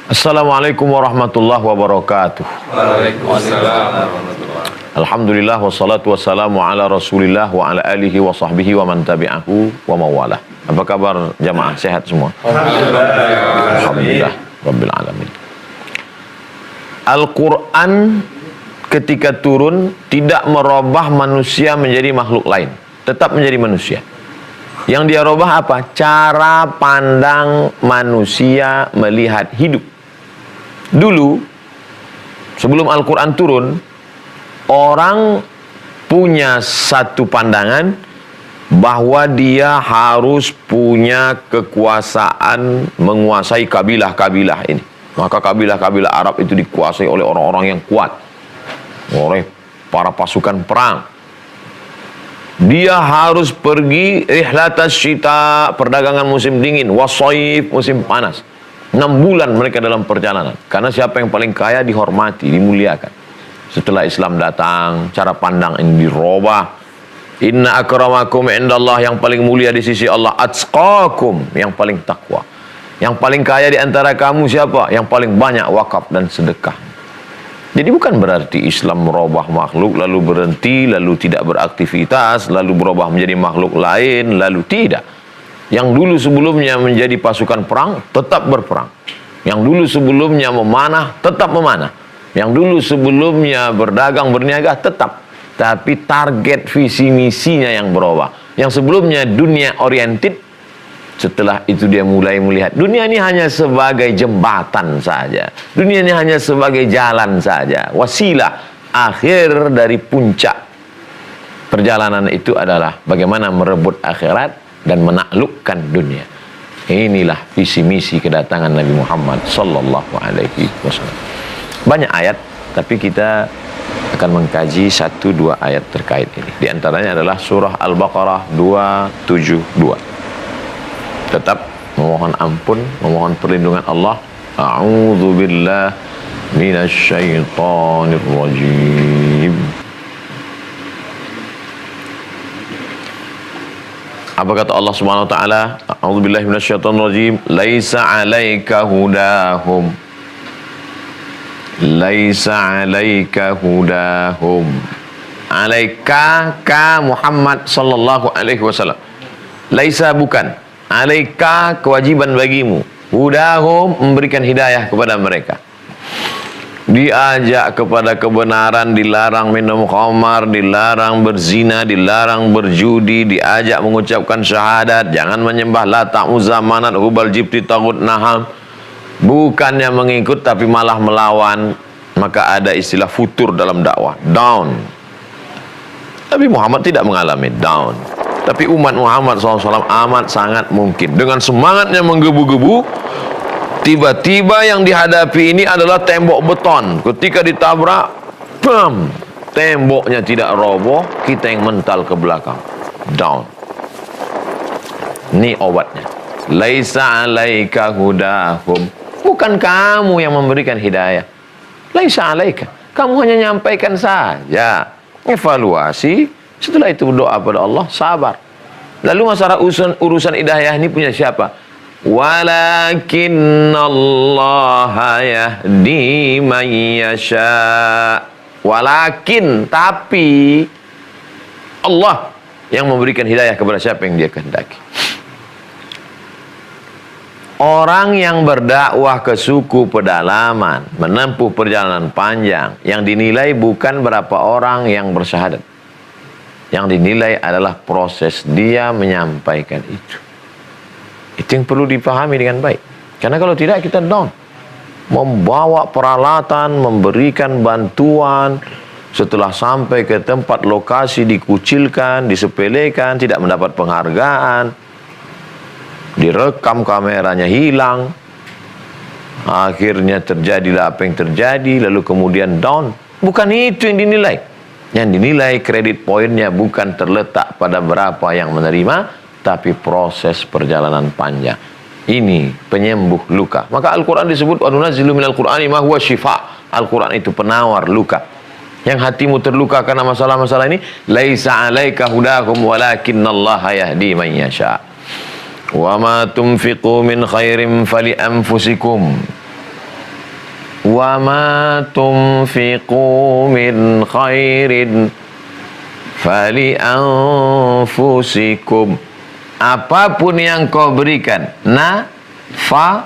Assalamualaikum warahmatullahi wabarakatuh. Waalaikumsalam warahmatullahi. Alhamdulillah wassalatu wassalamu ala Rasulillah wa ala alihi wa sahbihi wa man tabi'ahu wa mawalah. Apa kabar jamaah? Sehat semua? Alhamdulillah rabbil alamin. Al-Quran ketika turun tidak merubah manusia menjadi makhluk lain, tetap menjadi manusia. Yang dia rubah apa? Cara pandang manusia melihat hidup. Dulu, sebelum Al-Quran turun, orang punya satu pandangan bahwa dia harus punya kekuasaan menguasai kabilah-kabilah ini. Maka kabilah-kabilah Arab itu dikuasai oleh orang-orang yang kuat, oleh para pasukan perang. Dia harus pergi rihlatas syita, perdagangan musim dingin, wasaif, musim panas. 6 bulan mereka dalam perjalanan. Karena siapa yang paling kaya dihormati, dimuliakan. Setelah Islam datang, cara pandang ini dirubah. Inna akramakum indallah, yang paling mulia di sisi Allah, atqakum, yang paling takwa. Yang paling kaya di antara kamu siapa? Yang paling banyak wakaf dan sedekah. Jadi bukan berarti Islam merubah makhluk, lalu berhenti, lalu tidak beraktivitas, lalu berubah menjadi makhluk lain, lalu tidak. Yang dulu sebelumnya menjadi pasukan perang, tetap berperang. Yang dulu sebelumnya memanah, tetap memanah. Yang dulu sebelumnya berdagang, berniaga, tetap. Tapi target visi misinya yang berubah. Yang sebelumnya dunia oriented, setelah itu dia mulai melihat dunia ini hanya sebagai jembatan saja. Dunia ini hanya sebagai jalan saja. Wasilah akhir dari puncak perjalanan itu adalah bagaimana merebut akhirat dan menaklukkan dunia. Inilah visi misi kedatangan Nabi Muhammad sallallahu alaihi wasallam. Banyak ayat, tapi kita akan mengkaji 1-2 ayat terkait ini. Di antaranya adalah surah Al-Baqarah 272. Tetap memohon ampun, memohon perlindungan Allah. A'udzubillah minasyaitonir rajim. Apa kata Allah Subhanahu wa taala? A'udzubillahi minasyaitonir rajim. Laisa 'alaika hudahum. Laisa 'alaika hudahum. Alaika ka Muhammad sallallahu alaihi wasallam. Laisa bukan. Alaika kewajiban bagimu. Hudahum memberikan hidayah kepada mereka. Diajak kepada kebenaran, dilarang minum khamar, dilarang berzina, dilarang berjudi, diajak mengucapkan syahadat, jangan menyembah Lata, Uzza, Manat, Hubal, Jibti, Tagut, Naham. Bukannya mengikut tapi malah melawan. Maka ada istilah futur dalam dakwah, down. Nabi Muhammad tidak mengalami down, tapi umat Muhammad SAW amat sangat mungkin dengan semangatnya menggebu-gebu. Tiba-tiba yang dihadapi ini adalah tembok beton. Ketika ditabrak, bam, temboknya tidak roboh, kita yang mental ke belakang, down. Ini obatnya. Laisa 'alaika hudahum. Bukan kamu yang memberikan hidayah. Laisa 'alaika. Kamu hanya nyampaikan saja. Evaluasi, setelah itu berdoa pada Allah, sabar. Lalu masalah urusan hidayah ini punya siapa? Walakinnallaha yahdi man yasha. Walakin, tapi Allah yang memberikan hidayah kepada siapa yang dia kehendaki. Orang yang berdakwah ke suku pedalaman, menempuh perjalanan panjang, yang dinilai bukan berapa orang yang bersyahadat. Yang dinilai adalah proses dia menyampaikan itu. Itu yang perlu dipahami dengan baik. Karena kalau tidak kita down. Membawa peralatan, memberikan bantuan, setelah sampai ke tempat lokasi dikucilkan, disepelekan, tidak mendapat penghargaan, direkam kameranya hilang, akhirnya terjadilah apa yang terjadi, lalu kemudian down. Bukan itu yang dinilai. Yang dinilai kredit poinnya bukan terletak pada berapa yang menerima, tapi proses perjalanan panjang. Ini penyembuh luka. Maka Al-Quran disebut wa nunazzilu minal Qur'ani ma huwa syifa. Al-Quran itu penawar luka. yang hatimu terluka karena masalah-masalah ini, laisa 'alaika hudahum walakinallaha yahdi man yasha. Wa ma tunfiqu min khairin fali anfusikum. Wa ma tunfiqu min khairin fali anfusikum. Apapun yang kau berikan, nafaqah,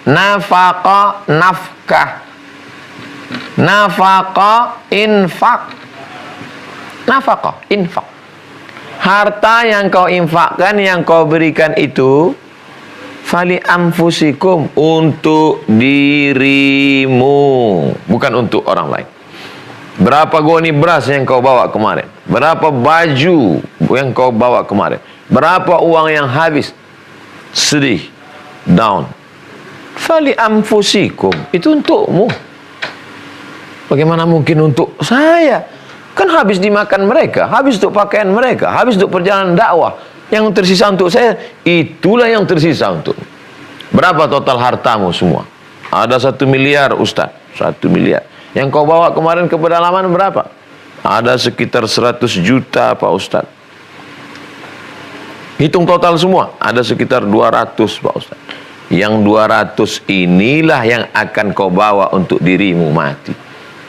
nafkah, infak. Harta yang kau infakkan, yang kau berikan itu fali anfusikum, untuk dirimu, bukan untuk orang lain. Berapa goni beras yang kau bawa kemarin? Berapa baju yang kau bawa kemarin? Berapa uang yang habis? Sedih, down. Fali anfusikum, itu untukmu. Bagaimana mungkin untuk saya? Kan habis dimakan mereka, habis untuk pakaian mereka, habis untuk perjalanan dakwah. Yang tersisa untuk saya, itulah yang tersisa untuk. Berapa total hartamu semua? Ada 1 miliar, Ustaz. 1 miliar. Yang kau bawa kemarin ke pedalaman berapa? Ada sekitar 100 juta, Pak Ustaz. Hitung total semua, ada sekitar 200, Pak Ustaz. Yang 200 inilah yang akan kau bawa untuk dirimu mati.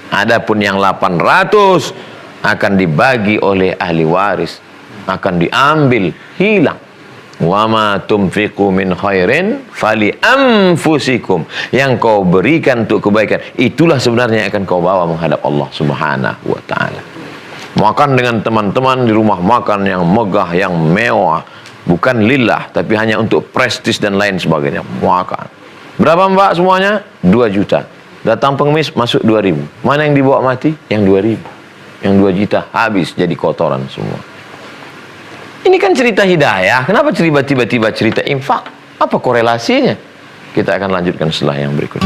Adapun yang 800 akan dibagi oleh ahli waris, akan diambil, hilang. Wa ma tunfiqu min khairin fali anfusikum. Yang kau berikan untuk kebaikan, itulah sebenarnya yang akan kau bawa menghadap Allah Subhanahu wa taala. Makan dengan teman-teman di rumah makan yang megah, yang mewah, bukan lillah, tapi hanya untuk prestis dan lain sebagainya. Makan. Berapa mbak semuanya? 2 juta. Datang pengemis masuk 2.000. Mana yang dibawa mati? Yang 2.000. Yang 2 juta habis jadi kotoran semua. Ini kan cerita hidayah. Kenapa tiba-tiba cerita infak? Apa korelasinya? Kita akan lanjutkan setelah yang berikut.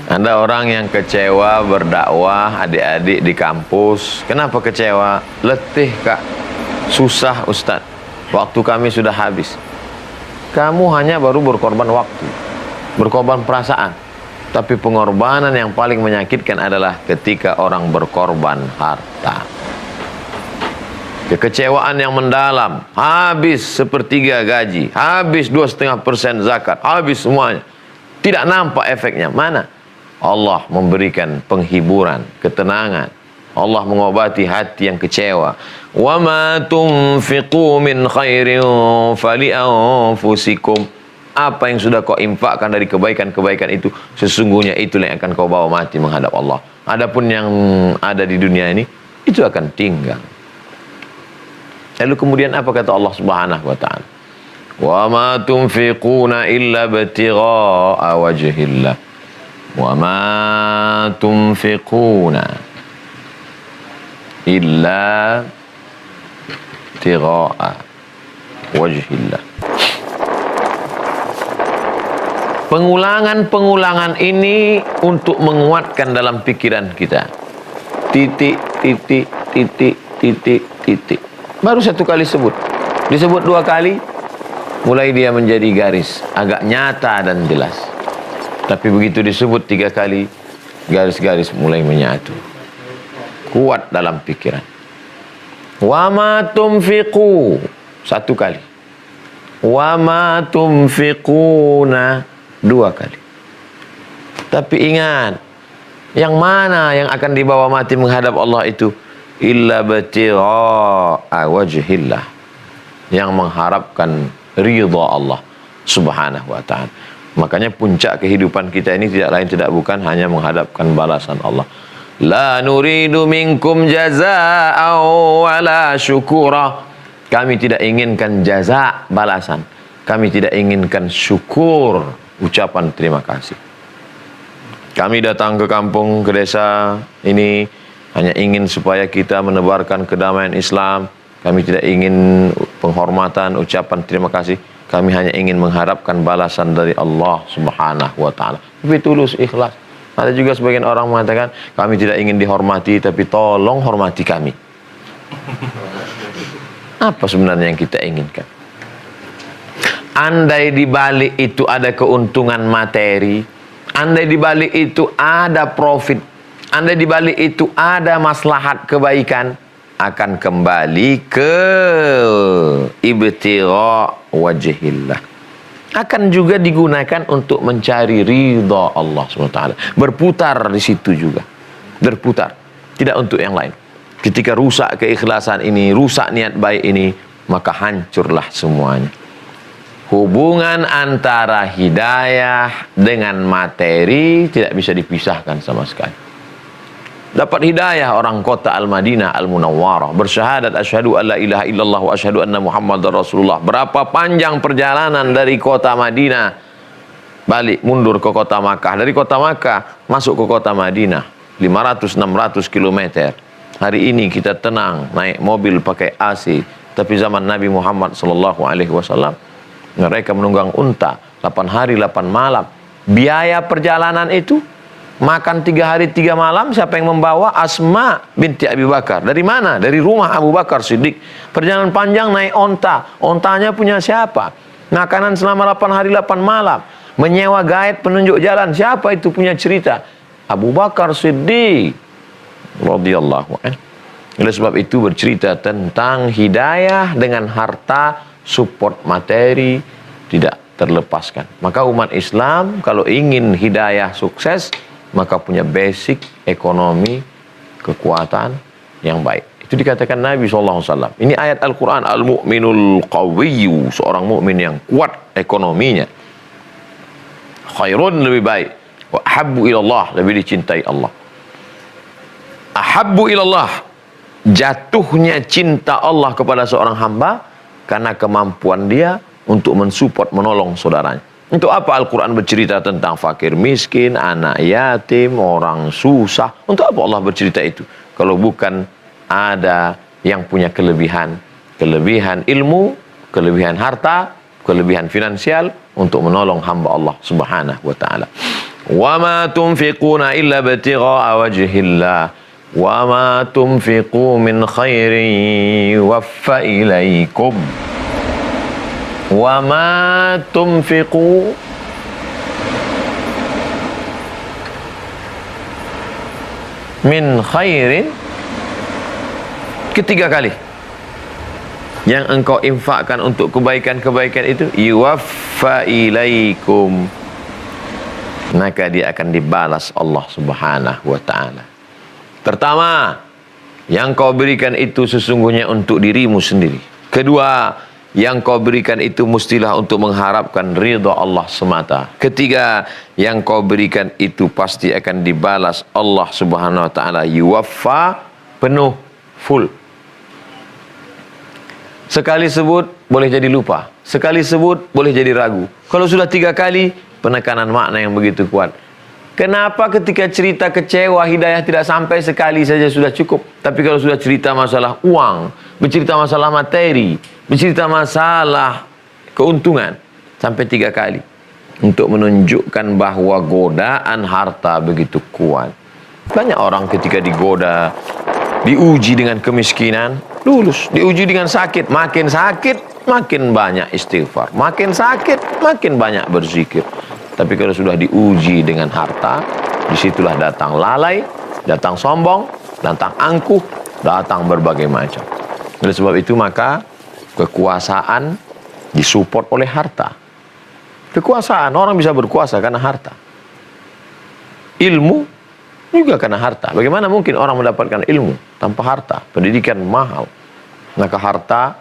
Ada orang yang kecewa berdakwah, adik-adik di kampus. Kenapa kecewa? Letih, Kak. Susah, Ustaz. Waktu kami sudah habis. Kamu hanya baru berkorban waktu, berkorban perasaan. Tapi pengorbanan yang paling menyakitkan adalah ketika orang berkorban harta. Kekecewaan yang mendalam, habis 1/3 gaji, habis 2,5% zakat, habis semuanya. Tidak nampak efeknya. Mana? Allah memberikan penghiburan, ketenangan. Allah mengobati hati yang kecewa. Wa ma tunfiqu min khairin fali anfusikum. Apa yang sudah kau infakkan dari kebaikan-kebaikan itu, sesungguhnya itulah yang akan kau bawa mati menghadap Allah. Adapun yang ada di dunia ini, itu akan tinggal. Lalu kemudian apa kata Allah Subhanahu wa taala? Wa ma tunfiquna illa ibtigha'a wajhillah. Wa ma tunfiquna illa ibtigha'a wajhillah. Pengulangan-pengulangan ini untuk menguatkan dalam pikiran kita. Titik, titik, titik, titik, titik. Baru 1 kali sebut. Disebut 2 kali, mulai dia menjadi garis. Agak nyata dan jelas. Tapi begitu disebut 3 kali, garis-garis mulai menyatu. Kuat dalam pikiran. Wa ma tunfiqu. 1 kali. Wa ma tunfiquna. 2 kali. Tapi ingat, yang mana yang akan dibawa mati menghadap Allah itu? Illa batigha'a wajhillah. Yang mengharapkan ridha Allah Subhanahu wa ta'ala. Makanya puncak kehidupan kita ini tidak lain tidak bukan hanya menghadapkan balasan Allah. La nuridu minkum jazaa'an wala syukura. Kami tidak inginkan jaza, balasan. Kami tidak inginkan syukur, ucapan terima kasih. Kami datang ke kampung, ke desa ini hanya ingin supaya kita menebarkan kedamaian Islam. Kami tidak ingin penghormatan, ucapan terima kasih. Kami hanya ingin mengharapkan balasan dari Allah Subhanahu wa ta'ala. Tapi tulus, ikhlas. Ada juga sebagian orang mengatakan, kami tidak ingin dihormati, tapi tolong hormati kami. Apa sebenarnya yang kita inginkan? Andai di balik itu ada keuntungan materi, andai di balik itu ada profit, andai di balik itu ada maslahat kebaikan, akan kembali ke ibtigha wajhillah. Akan juga digunakan untuk mencari ridha Allah SWT. Berputar di situ juga. Berputar. Tidak untuk yang lain. Ketika rusak keikhlasan ini, rusak niat baik ini, maka hancurlah semuanya. Hubungan antara hidayah dengan materi tidak bisa dipisahkan sama sekali. Dapat hidayah orang kota Al-Madinah Al-Munawwarah, bersyahadat asyhadu an la ilaha illallah wa asyhadu anna Muhammadar Rasulullah. Berapa panjang perjalanan dari kota Madinah balik mundur ke kota Makkah, dari kota Makkah masuk ke kota Madinah 500-600 km. Hari ini kita tenang naik mobil pakai AC, tapi zaman Nabi Muhammad SAW mereka menunggang unta 8 hari 8 malam. Biaya perjalanan itu makan 3 hari 3 malam. Siapa yang membawa? Asma binti Abi Bakar. Dari mana? Dari rumah Abu Bakar Siddiq. Perjalanan panjang naik onta. Ontanya punya siapa? Makanan selama 8 hari 8 malam. Menyewa guide penunjuk jalan. Siapa itu punya cerita? Abu Bakar Siddiq radhiyallahu anhu. Oleh sebab itu bercerita tentang hidayah dengan harta, support materi tidak terlepaskan. Maka umat Islam kalau ingin hidayah sukses, maka punya basic ekonomi, kekuatan yang baik. Itu dikatakan Nabi SAW. Ini ayat Al-Quran. Al-mu'minul qawiyyu, seorang mukmin yang kuat ekonominya. Khairun, lebih baik. Wa ahabbu ilallah, lebih dicintai Allah. Ahabbu ilallah, jatuhnya cinta Allah kepada seorang hamba karena kemampuan dia untuk mensupport, menolong saudaranya. Untuk apa Al-Quran bercerita tentang fakir miskin, anak yatim, orang susah? Untuk apa Allah bercerita itu? Kalau bukan ada yang punya kelebihan. Kelebihan ilmu, kelebihan harta, kelebihan finansial untuk menolong hamba Allah Subhanahu wa ta'ala. Wa ma tunfiquna illa ibtigha'a wajhillah. Wa ma tunfiqu min khairin yuwaffa ilaikum. Wa ma tunfiqu min khairin, ketiga kali yang engkau infakkan untuk kebaikan-kebaikan itu, yuwaffa ilaikum, maka dia akan dibalas Allah Subhanahu wa ta'ala. Pertama, yang kau berikan itu sesungguhnya untuk dirimu sendiri. Kedua, yang kau berikan itu mestilah untuk mengharapkan ridha Allah semata. Ketiga, yang kau berikan itu pasti akan dibalas Allah Subhanahu wa ta'ala. Yuwaffa, penuh, full. Sekali sebut boleh jadi lupa, sekali sebut boleh jadi ragu. Kalau sudah 3 kali, penekanan makna yang begitu kuat. Kenapa ketika cerita kecewa hidayah tidak sampai sekali saja sudah cukup? Tapi kalau sudah cerita masalah uang, bercerita masalah materi, bercerita masalah keuntungan, sampai 3 kali. Untuk menunjukkan bahwa godaan harta begitu kuat. Banyak orang ketika digoda, diuji dengan kemiskinan, lulus. Diuji dengan sakit, makin banyak istighfar. Makin sakit, makin banyak berzikir. Tapi kalau sudah diuji dengan harta, disitulah datang lalai, datang sombong, datang angkuh, datang berbagai macam. Oleh sebab itu maka kekuasaan disupport oleh harta. Kekuasaan, orang bisa berkuasa karena harta. Ilmu juga karena harta. Bagaimana mungkin orang mendapatkan ilmu tanpa harta? Pendidikan mahal. Maka harta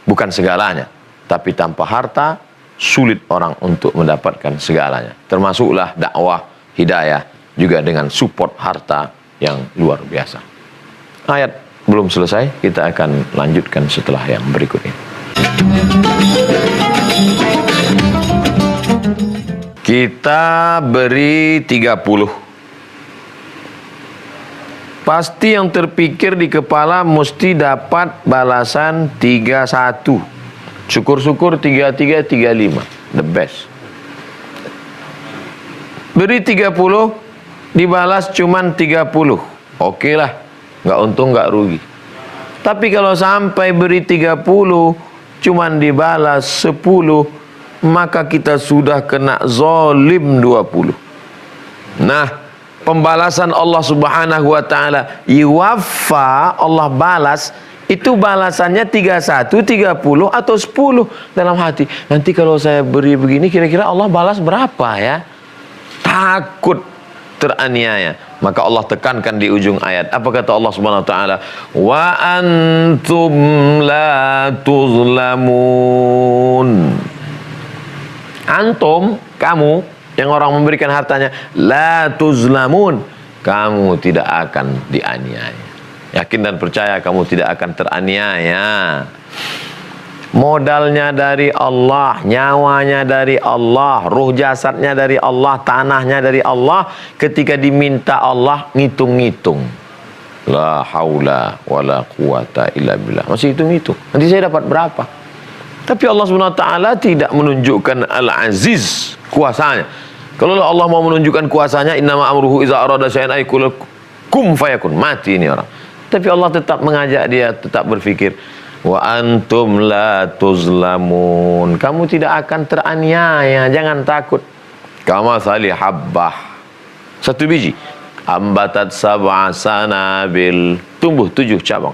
bukan segalanya. Tapi tanpa harta, sulit orang untuk mendapatkan segalanya. Termasuklah dakwah hidayah juga dengan support harta yang luar biasa. Ayat belum selesai, kita akan lanjutkan setelah yang berikut ini. Kita beri 30. Pasti yang terpikir di kepala mesti dapat balasan 31. Syukur-syukur 33, 35. The best. Beri 30, dibalas cuman 30. Oke lah. Nggak untung, nggak rugi. Tapi kalau sampai beri 30, cuman dibalas 10, maka kita sudah kena zalim 20. Nah, pembalasan Allah Subhanahu wa taala, yuwaffa, Allah balas, itu balasannya 31, 30 atau 10 dalam hati. Nanti kalau saya beri begini, kira-kira Allah balas berapa ya? Takut teraniaya. Maka Allah tekankan di ujung ayat. Apa kata Allah Subhanahu wa taala? Wa antum la tuzlamun. Antum, kamu yang orang memberikan hartanya, la tuzlamun, kamu tidak akan dianiaya. Yakin dan percaya kamu tidak akan teraniaya. Modalnya dari Allah, nyawanya dari Allah, ruh jasadnya dari Allah, tanahnya dari Allah. Ketika diminta Allah, ngitung-ngitung. La haula wala quwata illa billah. Masih hitung-hitung. Nanti saya dapat berapa? Tapi Allah SWT tidak menunjukkan Al-Aziz, kuasanya. Kalau Allah mau menunjukkan kuasanya, innama amruhu iza arada syai'an ay yaqula kum fayakun. Mati ini orang. Tapi Allah tetap mengajak dia tetap berfikir, wa antum la tuzlamun, kamu tidak akan teraniaya, jangan takut. Kama sali habbah, satu biji, ambatat sab'a sanabil, tumbuh 7 cabang.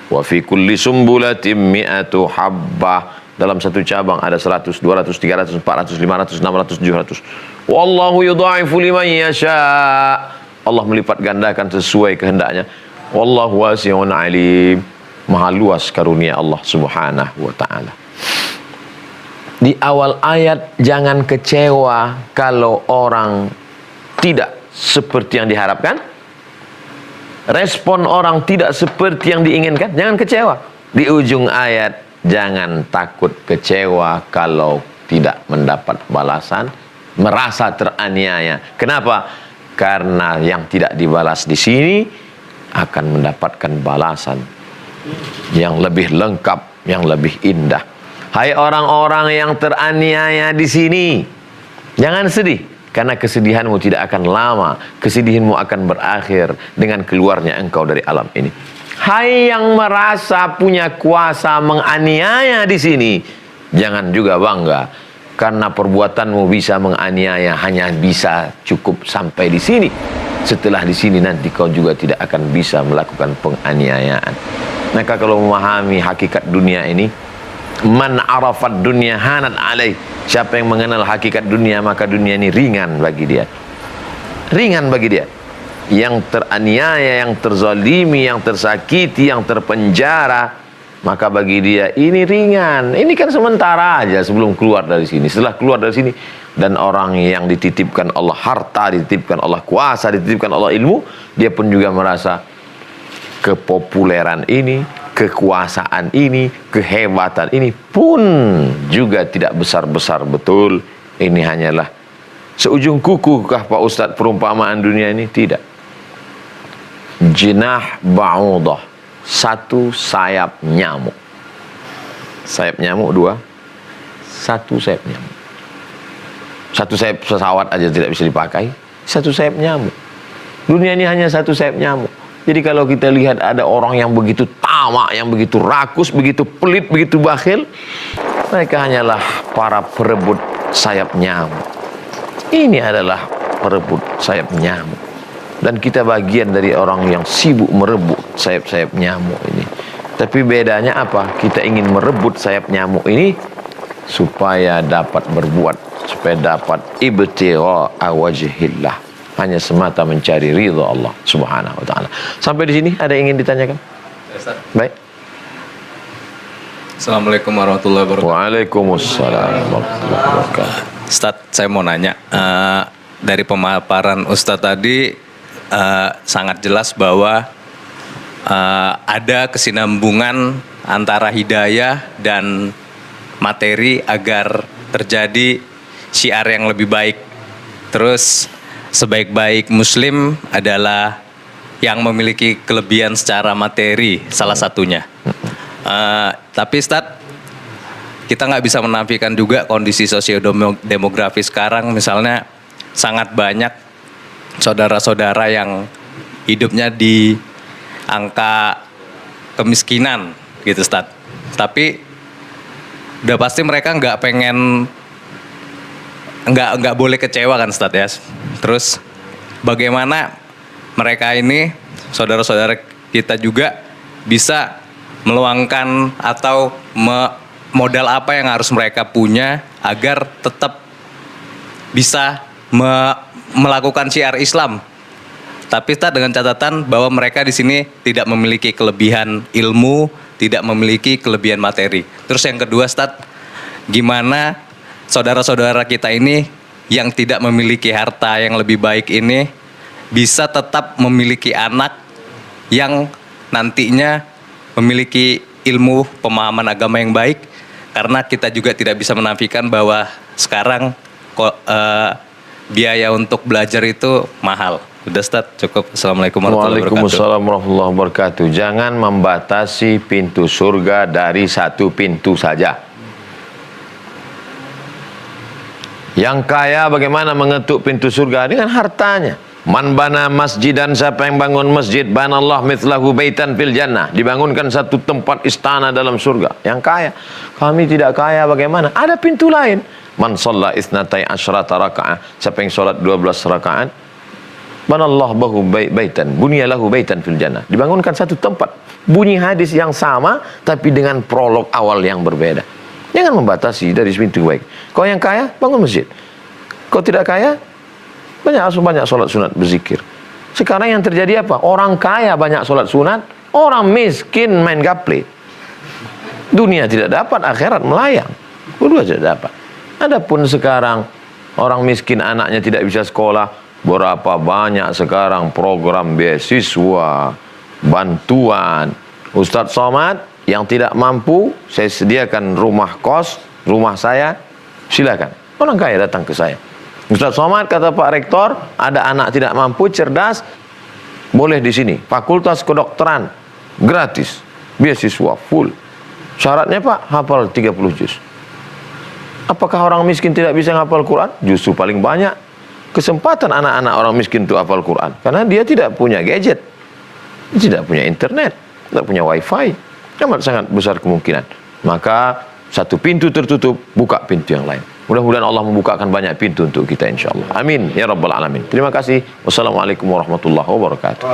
Wa fi kulli sumbulatin mi'atu habbah, dalam satu cabang ada 100, 200, 300, 400, 500, 600, 700. Wallahu yudha'ifu liman yasha, Allah melipat gandakan sesuai kehendaknya. Wallahu wasi'un alim, maha luas karunia Allah Subhanahu wa ta'ala. Di awal ayat, jangan kecewa kalau orang tidak seperti yang diharapkan. Respon orang tidak seperti yang diinginkan, jangan kecewa. Di ujung ayat, jangan takut kecewa kalau tidak mendapat balasan, merasa teraniaya. Kenapa? Karena yang tidak dibalas di sini akan mendapatkan balasan yang lebih lengkap, yang lebih indah. Hai orang-orang yang teraniaya di sini, jangan sedih, karena kesedihanmu tidak akan lama. Kesedihanmu akan berakhir dengan keluarnya engkau dari alam ini. Hai yang merasa punya kuasa menganiaya di sini, jangan juga bangga, karena perbuatanmu bisa menganiaya hanya bisa cukup sampai di sini. Setelah di sini nanti kau juga tidak akan bisa melakukan penganiayaan. Maka kalau memahami hakikat dunia ini, man arafat dunia hanat alaih, siapa yang mengenal hakikat dunia, maka dunia ini ringan bagi dia. Ringan bagi dia. Yang teraniaya, yang terzalimi, yang tersakiti, yang terpenjara, maka bagi dia ini ringan. Ini kan sementara aja sebelum keluar dari sini. Setelah keluar dari sini, dan orang yang dititipkan Allah harta, dititipkan Allah kuasa, dititipkan Allah ilmu, dia pun juga merasa kepopuleran ini, kekuasaan ini, kehebatan ini pun juga tidak besar-besar betul. Ini hanyalah seujung kuku kah Pak Ustadz perumpamaan dunia ini? Tidak. Jinah ba'udah, satu sayap nyamuk. Sayap nyamuk 2, satu sayap nyamuk. Satu sayap pesawat aja tidak bisa dipakai, satu sayap nyamuk. Dunia ini hanya satu sayap nyamuk. Jadi kalau kita lihat ada orang yang begitu tamak, yang begitu rakus, begitu pelit, begitu bakhil, mereka hanyalah para perebut sayap nyamuk. Ini adalah perebut sayap nyamuk. Dan kita bagian dari orang yang sibuk merebut sayap-sayap nyamuk ini. Tapi bedanya apa? Kita ingin merebut sayap nyamuk ini supaya dapat berbuat, supaya dapat ibtigha wajhillah, hanya semata mencari ridha Allah Subhanahu wa taala. Sampai di sini ada yang ingin ditanyakan? Baik. Assalamualaikum warahmatullahi wabarakatuh. Waalaikumsalam warahmatullahi wabarakatuh. Ustaz, saya mau nanya, dari pemaparan Ustaz tadi sangat jelas bahwa ada kesinambungan antara hidayah dan materi agar terjadi syiar yang lebih baik. Terus sebaik-baik muslim adalah yang memiliki kelebihan secara materi, salah satunya. Tapi Ustaz, kita nggak bisa menafikan juga kondisi sosiodemografi sekarang. Misalnya sangat banyak saudara-saudara yang hidupnya di angka kemiskinan gitu Ustaz. Tapi udah pasti mereka nggak boleh kecewa kan Ustaz ya. Terus bagaimana mereka ini, saudara-saudara kita juga bisa meluangkan atau modal apa yang harus mereka punya agar tetap bisa melakukan syiar Islam. Tapi Ustaz, dengan catatan bahwa mereka di sini tidak memiliki kelebihan ilmu, tidak memiliki kelebihan materi. Terus yang kedua Ustaz, gimana saudara-saudara kita ini yang tidak memiliki harta yang lebih baik ini bisa tetap memiliki anak yang nantinya memiliki ilmu pemahaman agama yang baik, karena kita juga tidak bisa menafikan bahwa sekarang biaya untuk belajar itu mahal. Udah Ustaz, cukup. Assalamualaikum warahmatullahi wabarakatuh. Waalaikumsalam warahmatullahi wabarakatuh. Jangan membatasi pintu surga dari satu pintu saja. Yang kaya bagaimana mengetuk pintu surga? Dengan hartanya. Man bana masjidan, siapa yang bangun masjid, banallah mithlahu baitan fil jannah, dibangunkan satu tempat istana dalam surga. Yang kaya. Kami tidak kaya bagaimana? Ada pintu lain. Man shalla itsnatai asyrata raka'ah, siapa yang salat 12 rakaat, banallah bahu baitan, bunyalahu baitan fil jannah, dibangunkan satu tempat. Bunyi hadis yang sama tapi dengan prolog awal yang berbeda. Jangan membatasi dari pintu baik. Kau yang kaya, bangun masjid. Kau tidak kaya, banyak sholat sunat, berzikir. Sekarang yang terjadi apa? Orang kaya banyak sholat sunat, orang miskin main gaple. Dunia tidak dapat, akhirat melayang. Kedua tidak dapat. Adapun sekarang orang miskin anaknya tidak bisa sekolah, berapa banyak sekarang program beasiswa, bantuan. Ustadz Somad yang tidak mampu, saya sediakan rumah kos, rumah saya, silakan. Orang kaya datang ke saya. Ustadz Somad, kata Pak Rektor, ada anak tidak mampu, cerdas, boleh di sini. Fakultas Kedokteran, gratis, beasiswa full. Syaratnya Pak, hafal 30 juz. Apakah orang miskin tidak bisa hafal Quran? Justru paling banyak kesempatan anak-anak orang miskin itu hafal Quran, karena dia tidak punya gadget, tidak punya internet, tidak punya wifi. Amat sangat besar kemungkinan. Maka satu pintu tertutup, buka pintu yang lain. Mudah-mudahan Allah membukakan banyak pintu untuk kita insyaAllah. Amin ya rabbal alamin. Terima kasih. Wassalamualaikum warahmatullahi wabarakatuh.